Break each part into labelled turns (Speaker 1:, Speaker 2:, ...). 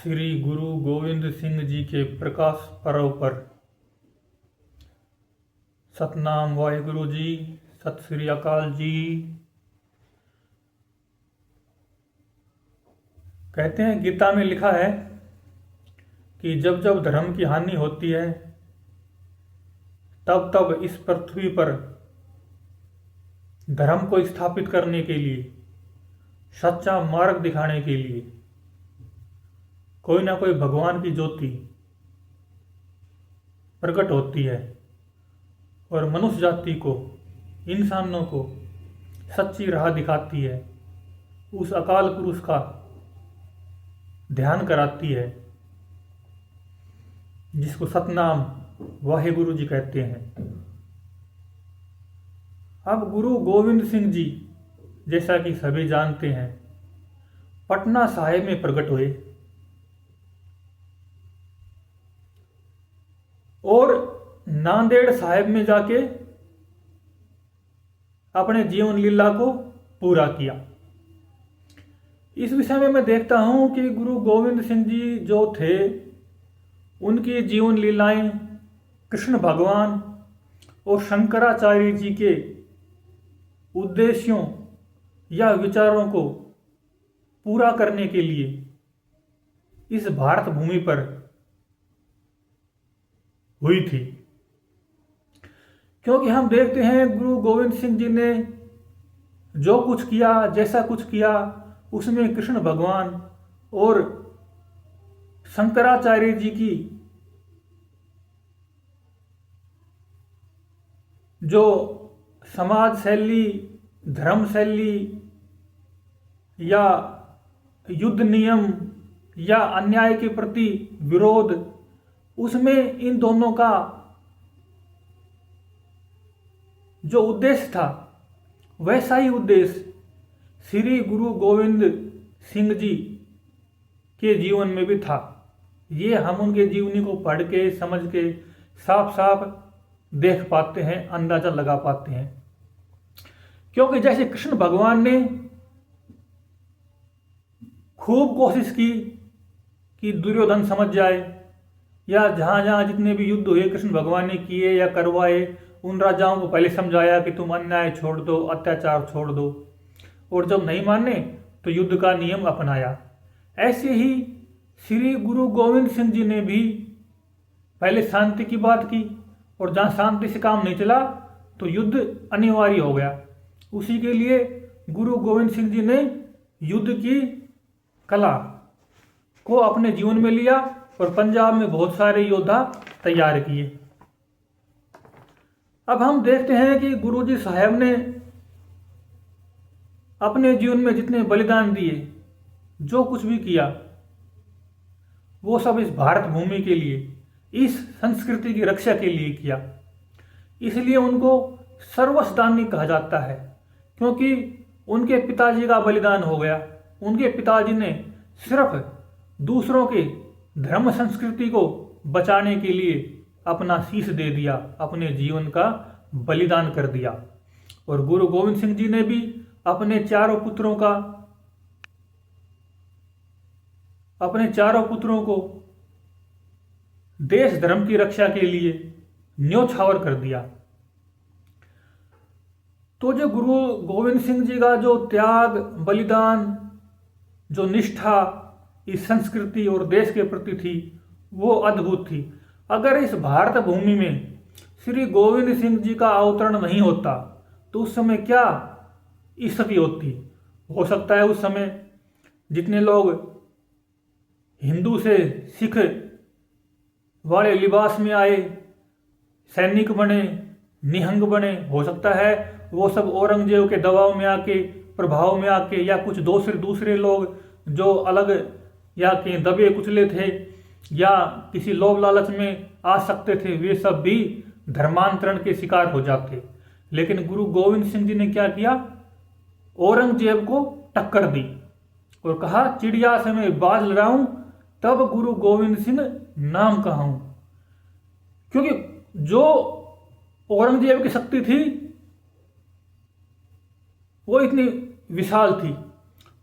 Speaker 1: श्री गुरु गोविंद सिंह जी के प्रकाश पर्व पर सतनाम वाहिगुरु जी, सत श्री अकाल जी। कहते हैं गीता में लिखा है कि जब जब धर्म की हानि होती है तब तब इस पृथ्वी पर धर्म को स्थापित करने के लिए, सच्चा मार्ग दिखाने के लिए कोई ना कोई भगवान की ज्योति प्रकट होती है और मनुष्य जाति को, इंसानों को सच्ची राह दिखाती है, उस अकाल पुरुष का ध्यान कराती है जिसको सतनाम वाहिगुरु जी कहते हैं। अब गुरु गोविंद सिंह जी जैसा कि सभी जानते हैं पटना साहिब में प्रकट हुए और नांदेड़ साहिब में जाके अपने जीवन लीला को पूरा किया। इस विषय में मैं देखता हूं कि गुरु गोविंद सिंह जी जो थे उनकी जीवन लीलाएं कृष्ण भगवान और शंकराचार्य जी के उद्देश्यों या विचारों को पूरा करने के लिए इस भारत भूमि पर हुई थी। क्योंकि हम देखते हैं गुरु गोविंद सिंह जी ने जो कुछ किया, जैसा कुछ किया, उसमें कृष्ण भगवान और शंकराचार्य जी की जो समाज शैली, धर्म शैली या युद्ध नियम या अन्याय के प्रति विरोध, उसमें इन दोनों का जो उद्देश्य था वैसा ही उद्देश्य श्री गुरु गोविंद सिंह जी के जीवन में भी था। ये हम उनके जीवनी को पढ़ के, समझ के साफ साफ देख पाते हैं, अंदाजा लगा पाते हैं। क्योंकि जैसे कृष्ण भगवान ने खूब कोशिश की कि दुर्योधन समझ जाए, या जहां जहां जितने भी युद्ध हुए कृष्ण भगवान ने किए या करवाए, उन राजाओं को पहले समझाया कि तुम अन्याय छोड़ दो, अत्याचार छोड़ दो, और जब नहीं माने तो युद्ध का नियम अपनाया। ऐसे ही श्री गुरु गोविंद सिंह जी ने भी पहले शांति की बात की, और जहां शांति से काम नहीं चला तो युद्ध अनिवार्य हो गया। उसी के लिए गुरु गोविंद सिंह जी ने युद्ध की कला को अपने जीवन में लिया और पंजाब में बहुत सारे योद्धा तैयार किए। अब हम देखते हैं कि गुरु जी साहब ने अपने जीवन में जितने बलिदान दिए, जो कुछ भी किया, वो सब इस भारत भूमि के लिए, इस संस्कृति की रक्षा के लिए किया। इसलिए उनको सर्वस्व कहा जाता है, क्योंकि उनके पिताजी का बलिदान हो गया। उनके पिताजी ने सिर्फ दूसरों के धर्म संस्कृति को बचाने के लिए अपना शीश दे दिया, अपने जीवन का बलिदान कर दिया। और गुरु गोविंद सिंह जी ने भी अपने चारों पुत्रों को देश धर्म की रक्षा के लिए न्योछावर कर दिया। तो जो गुरु गोविंद सिंह जी का जो त्याग, बलिदान, जो निष्ठा इस संस्कृति और देश के प्रति थी, वो अद्भुत थी। अगर इस भारत भूमि में श्री गोविंद सिंह जी का अवतरण नहीं होता तो उस समय क्या स्थिति होती। हो सकता है उस समय जितने लोग हिंदू से सिख वाले लिबास में आए, सैनिक बने, निहंग बने, हो सकता है वो सब औरंगजेब के दबाव में आके, प्रभाव में आके, या कुछ दूसरे लोग जो अलग या के दबे कुचले थे या किसी लोभ लालच में आ सकते थे, वे सब भी धर्मांतरण के शिकार हो जाते। लेकिन गुरु गोविंद सिंह जी ने क्या किया? औरंगजेब को टक्कर दी और कहा, चिड़िया से मैं बाज लड़ाऊं तब गुरु गोविंद सिंह नाम कहूं। क्योंकि जो औरंगजेब की शक्ति थी वो इतनी विशाल थी,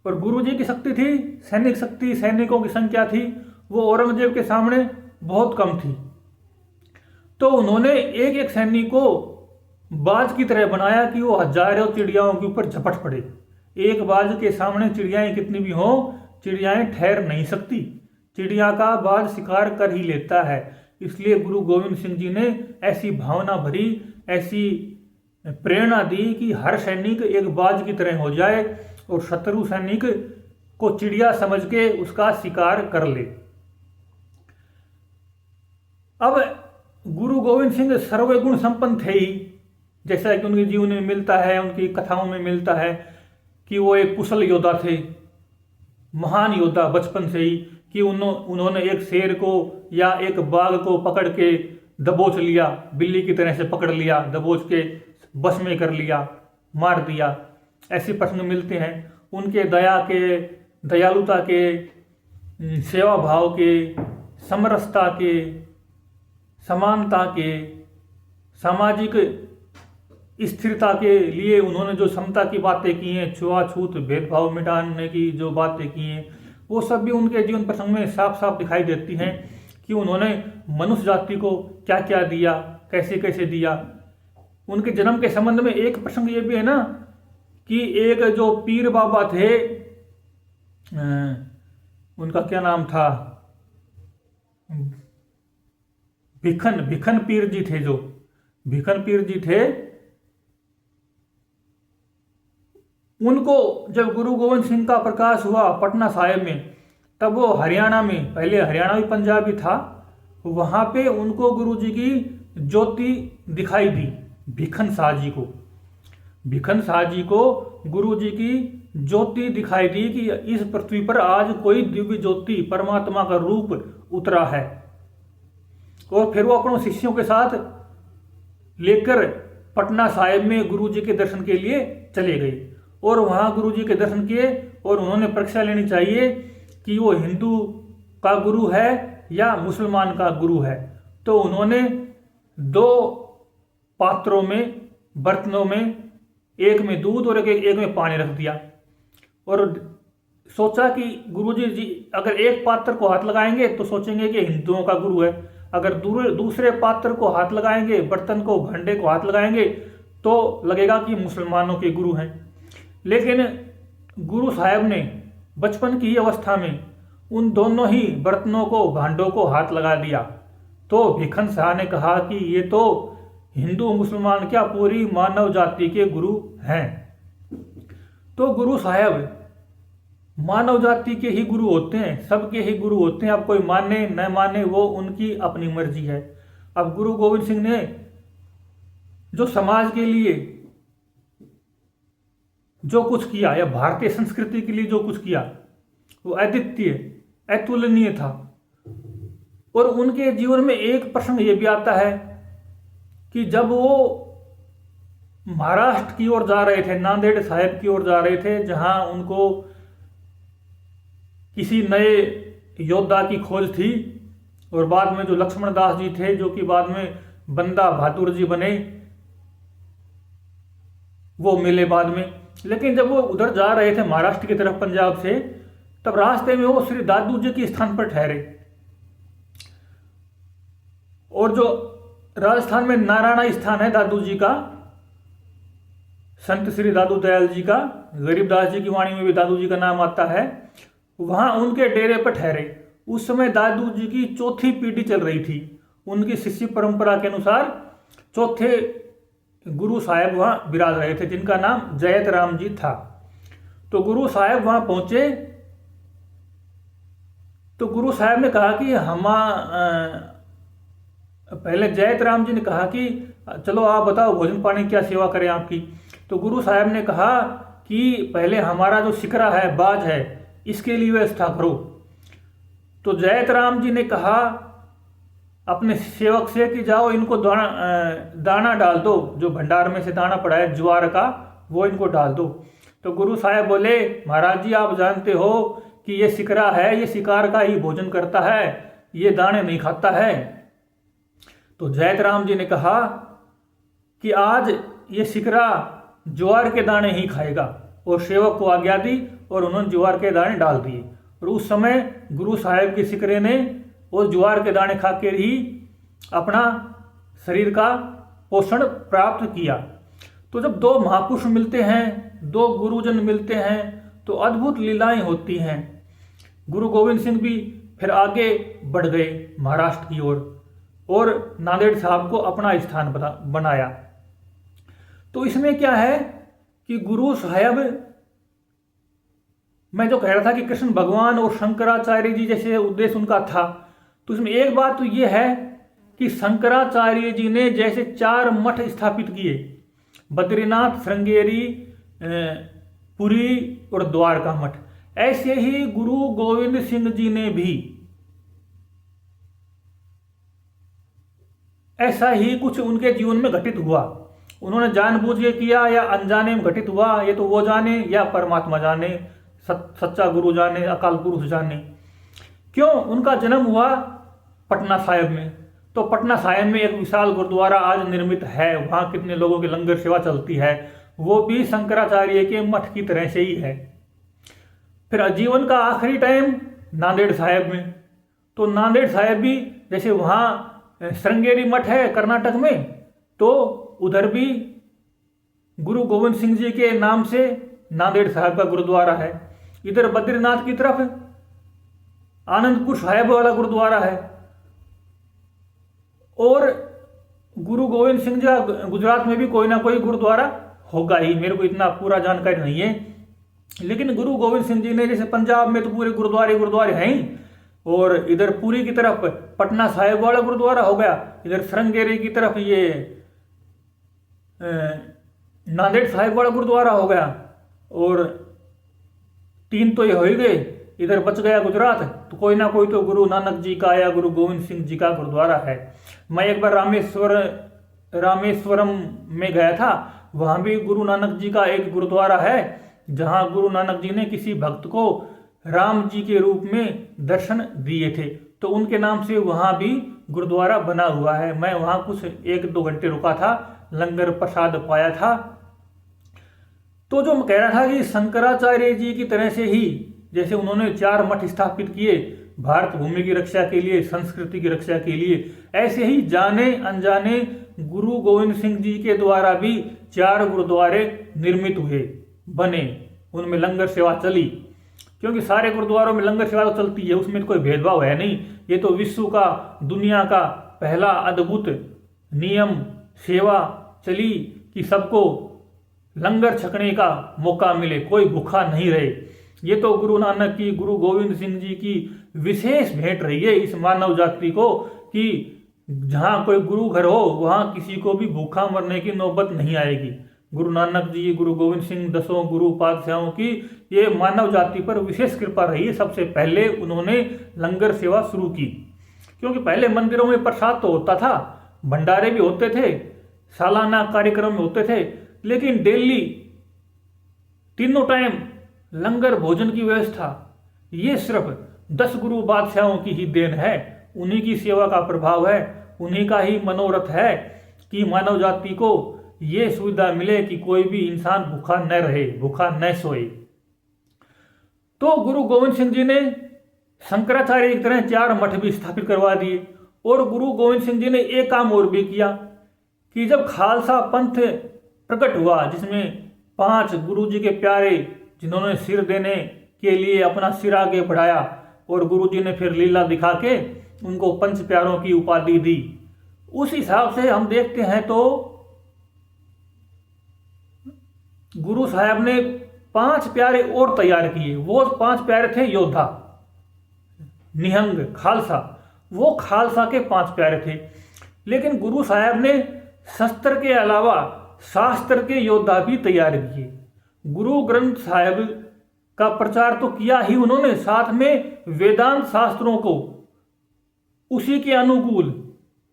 Speaker 1: और गुरु जी की शक्ति थी, सैनिक शक्ति, सैनिकों की संख्या थी, वो औरंगजेब के सामने बहुत कम थी। तो उन्होंने एक एक सैनिक को बाज की तरह बनाया कि वो हजारों चिड़ियाओं के ऊपर झपट पड़े। एक बाज के सामने चिड़ियाएं कितनी भी हों, चिड़ियाएं ठहर नहीं सकती। चिड़िया का बाज शिकार कर ही लेता है। इसलिए गुरु गोविंद सिंह जी ने ऐसी भावना भरी, ऐसी प्रेरणा दी कि हर सैनिक एक बाज की तरह हो जाए और शत्रु सैनिक को चिड़िया समझ के उसका शिकार कर ले। अब गुरु गोविंद सिंह सर्वगुण संपन्न थे ही, जैसा कि उनके जीवन में मिलता है, उनकी कथाओं में मिलता है कि वो एक कुशल योद्धा थे, महान योद्धा बचपन से ही, कि उन्होंने एक शेर को या एक बाघ को पकड़ के दबोच लिया, बिल्ली की तरह से पकड़ लिया, दबोच के बस में कर लिया, मार दिया। ऐसे प्रसंग मिलते हैं। उनके दया के, दयालुता के, सेवा भाव के, समरसता के, समानता के, सामाजिक स्थिरता के लिए उन्होंने जो समता की बातें की हैं, छुआछूत भेदभाव मिटाने की जो बातें की हैं, वो सब भी उनके जीवन प्रसंग में साफ साफ दिखाई देती हैं कि उन्होंने मनुष्य जाति को क्या क्या दिया, कैसे कैसे दिया। उनके जन्म के संबंध में एक प्रसंग ये भी है ना कि एक जो पीर बाबा थे, उनका क्या नाम था, भिखन पीर जी थे, जो भिखन पीर जी थे, उनको जब गुरु गोविंद सिंह का प्रकाश हुआ पटना साहिब में, तब वो हरियाणा में, पहले हरियाणा भी पंजाब भी था, वहां पे उनको गुरु जी की ज्योति दिखाई दी। भिखन शाह जी को, भिखन शाह जी को गुरु जी की ज्योति दिखाई दी कि इस पृथ्वी पर आज कोई दिव्य ज्योति, परमात्मा का रूप उतरा है। और फिर वो अपने शिष्यों के साथ लेकर पटना साहिब में गुरु जी के दर्शन के लिए चले गए और वहां गुरु जी के दर्शन किए और उन्होंने परीक्षा लेनी चाहिए कि वो हिंदू का गुरु है या मुसलमान का गुरु है। तो उन्होंने 2 पात्रों में, बर्तनों में, एक में दूध और एक में पानी रख दिया और सोचा कि गुरुजी जी अगर एक पात्र को हाथ लगाएंगे तो सोचेंगे कि हिंदुओं का गुरु है, अगर दूसरे पात्र को हाथ लगाएंगे, बर्तन को, भांडे को हाथ लगाएंगे तो लगेगा कि मुसलमानों के गुरु हैं। लेकिन गुरु साहब ने बचपन की अवस्था में उन दोनों ही बर्तनों को, भांडों को हाथ लगा दिया। तो भिखन शाह ने कहा कि ये तो हिंदू मुसलमान क्या, पूरी मानव जाति के गुरु हैं। तो गुरु साहब मानव जाति के ही गुरु होते हैं, सबके ही गुरु होते हैं। अब कोई माने न माने वो उनकी अपनी मर्जी है। अब गुरु गोविंद सिंह ने जो समाज के लिए जो कुछ किया या भारतीय संस्कृति के लिए जो कुछ किया वो अद्वितीय, अतुलनीय था। और उनके जीवन में एक प्रसंग ये भी आता है कि जब वो महाराष्ट्र की ओर जा रहे थे, नांदेड़ साहिब की ओर जा रहे थे, जहां उनको किसी नए योद्धा की खोज थी और बाद में जो लक्ष्मण दास जी थे, जो कि बाद में बंदा बहादुर जी बने, वो मिले बाद में। लेकिन जब वो उधर जा रहे थे महाराष्ट्र की तरफ, पंजाब से, तब रास्ते में वो श्री दादू जी के स्थान पर ठहरे। और जो राजस्थान में नारायणा स्थान है दादू जी का, संत श्री दादू दयाल जी का, गरीबदास जी की वाणी में भी दादू जी का नाम आता है, वहां उनके डेरे पर ठहरे। उस समय दादू जी की 4थी पीढ़ी चल रही थी। उनकी शिष्य परंपरा के अनुसार 4थे गुरु साहब वहां विराज रहे थे, जिनका नाम जयत राम जी था। तो गुरु साहब वहां पहुंचे तो गुरु साहब ने कहा कि पहले जयत राम जी ने कहा कि चलो आप बताओ भोजन पानी क्या सेवा करें आपकी। तो गुरु साहब ने कहा कि पहले हमारा जो शिकरा है, बाज है, इसके लिए व्यवस्था करो। तो जयत राम जी ने कहा अपने सेवक से कि जाओ इनको दाना डाल दो, जो भंडार में से दाना पड़ा है ज्वार का, वो इनको डाल दो। तो गुरु साहब बोले, महाराज जी आप जानते हो कि ये शिकरा है, ये शिकार का ही भोजन करता है, ये दाने नहीं खाता है। तो जयत राम जी ने कहा कि आज ये शिकरा ज्वार के दाने ही खाएगा, और सेवक को आज्ञा दी और उन्होंने ज्वार के दाने डाल दिए। और उस समय गुरु साहिब के सिकरे ने वो ज्वार के दाने खा के ही अपना शरीर का पोषण प्राप्त किया। तो जब दो महापुरुष मिलते हैं, दो गुरुजन मिलते हैं, तो अद्भुत लीलाएं होती हैं। गुरु गोविंद सिंह भी फिर आगे बढ़ गए महाराष्ट्र की ओर और नांदेड़ साहब को अपना स्थान बनाया। तो इसमें क्या है कि गुरु साहब, मैं जो कह रहा था कि कृष्ण भगवान और शंकराचार्य जी जैसे उद्देश्य उनका था, तो इसमें एक बात तो ये है कि शंकराचार्य जी ने जैसे 4 मठ स्थापित किए, बद्रीनाथ, श्रृंगेरी, पुरी और द्वारका मठ, ऐसे ही गुरु गोविंद सिंह जी ने भी ऐसा ही कुछ उनके जीवन में घटित हुआ। उन्होंने जानबूझ के किया या अनजाने में घटित हुआ, ये तो वो जाने या परमात्मा जाने, सच्चा गुरु जाने, अकाल पुरुष जाने। क्यों उनका जन्म हुआ पटना साहिब में, तो पटना साहिब में एक विशाल गुरुद्वारा आज निर्मित है, वहाँ कितने लोगों की लंगर सेवा चलती है, वो भी शंकराचार्य के मठ की तरह से ही है। फिर जीवन का आखिरी टाइम नांदेड़ साहिब में, तो नांदेड़ साहिब भी जैसे वहाँ श्रृंगेरी मठ है कर्नाटक में, तो उधर भी गुरु गोविंद सिंह जी के नाम से नांदेड़ साहिब का गुरुद्वारा है। इधर बद्रीनाथ की तरफ आनंदपुर साहिब वाला गुरुद्वारा है। और गुरु गोविंद सिंह जी का गुजरात में भी कोई ना कोई गुरुद्वारा होगा ही, मेरे को इतना पूरा जानकारी नहीं है। लेकिन गुरु गोविंद सिंह जी ने जैसे पंजाब में तो पूरे गुरुद्वारे हैं ही, और इधर पुरी की तरफ पटना साहिब वाला गुरुद्वारा हो गया, इधर श्रृंगेरी की तरफ ये नांदेड़ साहिब वाला गुरुद्वारा हो गया, और 3 तो ये हो ही गए। इधर बच गया गुजरात, तो कोई ना कोई तो गुरु नानक जी का या गुरु गोविंद सिंह जी का गुरुद्वारा है। मैं एक बार रामेश्वरम में गया था, वहाँ भी गुरु नानक जी का एक गुरुद्वारा है, जहाँ गुरु नानक जी ने किसी भक्त को राम जी के रूप में दर्शन दिए थे, तो उनके नाम से वहाँ भी गुरुद्वारा बना हुआ है। मैं वहाँ कुछ 1-2 घंटे रुका था, लंगर प्रसाद पाया था। तो जो मैं कह रहा था कि शंकराचार्य जी की तरह से ही जैसे उन्होंने 4 मठ स्थापित किए भारत भूमि की रक्षा के लिए, संस्कृति की रक्षा के लिए, ऐसे ही जाने अनजाने गुरु गोविंद सिंह जी के द्वारा भी 4 गुरुद्वारे निर्मित हुए, बने, उनमें लंगर सेवा चली। क्योंकि सारे गुरुद्वारों में लंगर सेवा तो चलती है, उसमें कोई भेदभाव है नहीं। ये तो विश्व का, दुनिया का पहला अद्भुत नियम सेवा चली कि सबको लंगर छकने का मौका मिले, कोई भूखा नहीं रहे। ये तो गुरु नानक की, गुरु गोविंद सिंह जी की विशेष भेंट रही है इस मानव जाति को, कि जहाँ कोई गुरु घर हो वहाँ किसी को भी भूखा मरने की नौबत नहीं आएगी। गुरु नानक जी, गुरु गोविंद सिंह, 10 गुरु पातशाहों की ये मानव जाति पर विशेष कृपा रही है। सबसे पहले उन्होंने लंगर सेवा शुरू की, क्योंकि पहले मंदिरों में प्रसाद तो होता था, भंडारे भी होते थे, सालाना कार्यक्रम में होते थे, लेकिन डेली तीनों टाइम लंगर भोजन की व्यवस्था ये सिर्फ 10 गुरु बादशाहों की ही देन है। उन्हीं की सेवा का प्रभाव है, उन्हीं का ही मनोरथ है कि मानव जाति को ये सुविधा मिले कि कोई भी इंसान भूखा न रहे, भूखा न सोए। तो गुरु गोविंद सिंह जी ने शंकराचार्य की तरह 4 मठ भी स्थापित करवा दिए। और गुरु गोविंद सिंह जी ने एक काम और भी किया कि जब खालसा पंथ प्रकट हुआ, जिसमें 5 गुरु जी के प्यारे जिन्होंने सिर देने के लिए अपना सिर आगे बढ़ाया, और गुरु जी ने फिर लीला दिखा के उनको पंच प्यारों की उपाधि दी। उस हिसाब से हम देखते हैं तो गुरु साहब ने 5 प्यारे और तैयार किए। वो 5 प्यारे थे योद्धा, निहंग, खालसा, वो खालसा के 5 प्यारे थे। लेकिन गुरु साहब ने शस्त्र के अलावा शास्त्र के योद्धा भी तैयार किए। गुरु ग्रंथ साहिब का प्रचार तो किया ही उन्होंने, साथ में वेदांत शास्त्रों को उसी के अनुकूल,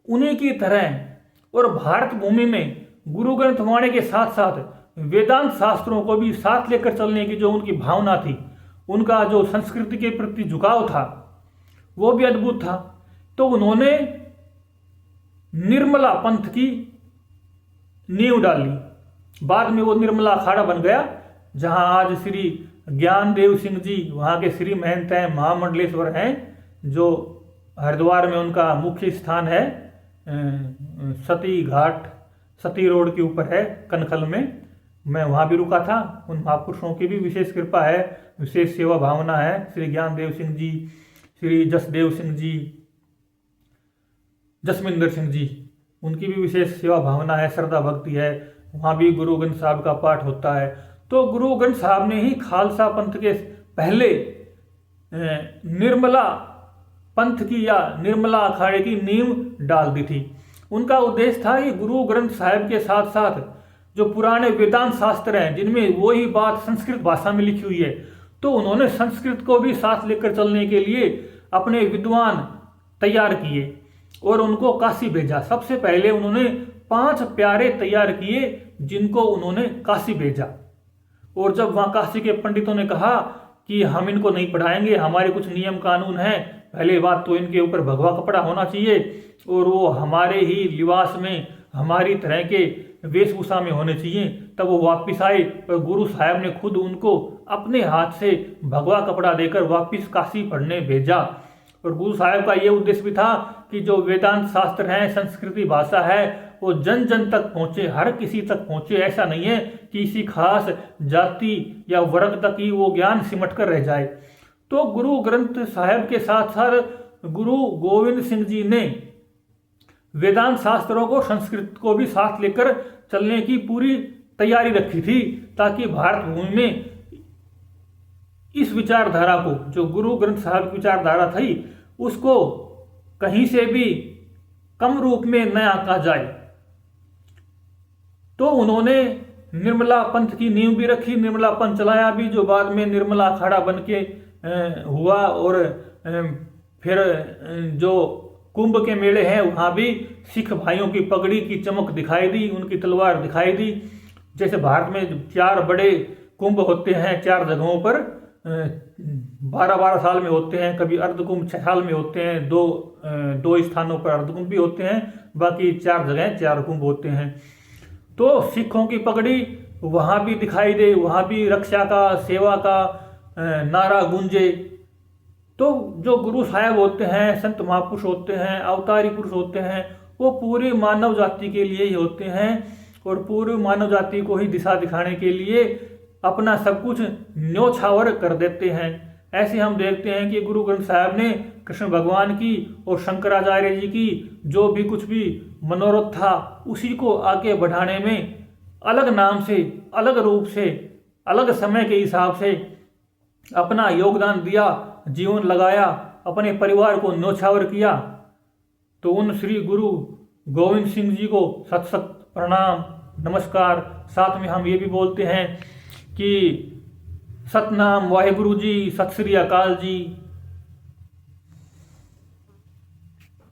Speaker 1: उन्हीं की तरह, और भारत भूमि में गुरु ग्रंथ वाणी के साथ साथ वेदांत शास्त्रों को भी साथ लेकर चलने की जो उनकी भावना थी, उनका जो संस्कृति के प्रति झुकाव था, वो भी अद्भुत था। तो उन्होंने निर्मला पंथ की नींव डाली। बाद में वो निर्मला अखाड़ा बन गया, जहां आज श्री ज्ञानदेव सिंह जी वहाँ के श्री महंत हैं, महामंडलेश्वर हैं, जो हरिद्वार में उनका मुख्य स्थान है। सती घाट, सती रोड के ऊपर है, कनखल में। मैं वहाँ भी रुका था। उन महापुरुषों की भी विशेष कृपा है, विशेष सेवा भावना है। श्री ज्ञानदेव सिंह जी, श्री जसदेव सिंह जी, जसमिंदर सिंह जी, उनकी भी विशेष सेवा भावना है, श्रद्धा भक्ति है। वहाँ भी गुरु ग्रंथ साहब का पाठ होता है। तो गुरु ग्रंथ साहब ने ही खालसा पंथ के पहले निर्मला पंथ की या निर्मला अखाड़े की नींव डाल दी थी। उनका उद्देश्य था कि गुरु ग्रंथ साहब के साथ साथ जो पुराने वेदांत शास्त्र हैं, जिनमें वही बात संस्कृत भाषा में लिखी हुई है, तो उन्होंने संस्कृत को भी साथ लेकर चलने के लिए अपने विद्वान तैयार किए और उनको काशी भेजा। सबसे पहले उन्होंने 5 प्यारे तैयार किए, जिनको उन्होंने काशी भेजा। और जब वहाँ काशी के पंडितों ने कहा कि हम इनको नहीं पढ़ाएंगे, हमारे कुछ नियम कानून हैं, पहले बात तो इनके ऊपर भगवा कपड़ा होना चाहिए और वो हमारे ही लिबास में, हमारी तरह के वेशभूषा में होने चाहिए, तब वो वापस आए। और गुरु साहब ने खुद उनको अपने हाथ से भगवा कपड़ा देकर वापस काशी पढ़ने भेजा। और गुरु साहब का ये उद्देश्य भी था कि जो वेदांत शास्त्र हैं, संस्कृति भाषा है, वो जन जन तक पहुँचे, हर किसी तक पहुँचे। ऐसा नहीं है कि किसी खास जाति या वर्ग तक ही वो ज्ञान सिमट कर रह जाए। तो गुरु ग्रंथ साहब के साथ साथ गुरु गोविंद सिंह जी ने वेदांत शास्त्रों को, संस्कृत को भी साथ लेकर चलने की पूरी तैयारी रखी थी, ताकि भारत भूमि में इस विचारधारा को, जो गुरु ग्रंथ साहब की विचारधारा थी, उसको कहीं से भी कम रूप में न आंका जाए। तो उन्होंने निर्मला पंथ की नींव भी रखी, निर्मला पंथ चलाया भी, जो बाद में निर्मला अखाड़ा बन के हुआ। और फिर जो कुंभ के मेले हैं, वहाँ भी सिख भाइयों की पगड़ी की चमक दिखाई दी, उनकी तलवार दिखाई दी। जैसे भारत में 4 बड़े कुंभ होते हैं 4 जगहों पर, 12-12 साल में होते हैं, कभी अर्धकुंभ 6 साल में होते हैं, दो स्थानों पर अर्धकुंभ भी होते हैं, बाकी 4 जगह 4 कुंभ होते हैं। तो सिखों की पगड़ी वहाँ भी दिखाई दे, वहाँ भी रक्षा का, सेवा का नारा गूंजे। तो जो गुरु साहब होते हैं, संत महापुरुष होते हैं, अवतारी पुरुष होते हैं, वो पूरी मानव जाति के लिए ही होते हैं और पूरी मानव जाति को ही दिशा दिखाने के लिए अपना सब कुछ न्योछावर कर देते हैं। ऐसे हम देखते हैं कि गुरु ग्रंथ साहब ने कृष्ण भगवान की और शंकराचार्य जी की जो भी कुछ भी मनोरथ था, उसी को आगे बढ़ाने में अलग नाम से, अलग रूप से, अलग समय के हिसाब से अपना योगदान दिया, जीवन लगाया, अपने परिवार को न्योछावर किया। तो उन श्री गुरु गोविंद सिंह जी को सत सत प्रणाम, नमस्कार। साथ में हम ये भी बोलते हैं कि सतनाम वाहेगुरु जी, सत श्री अकाल जी।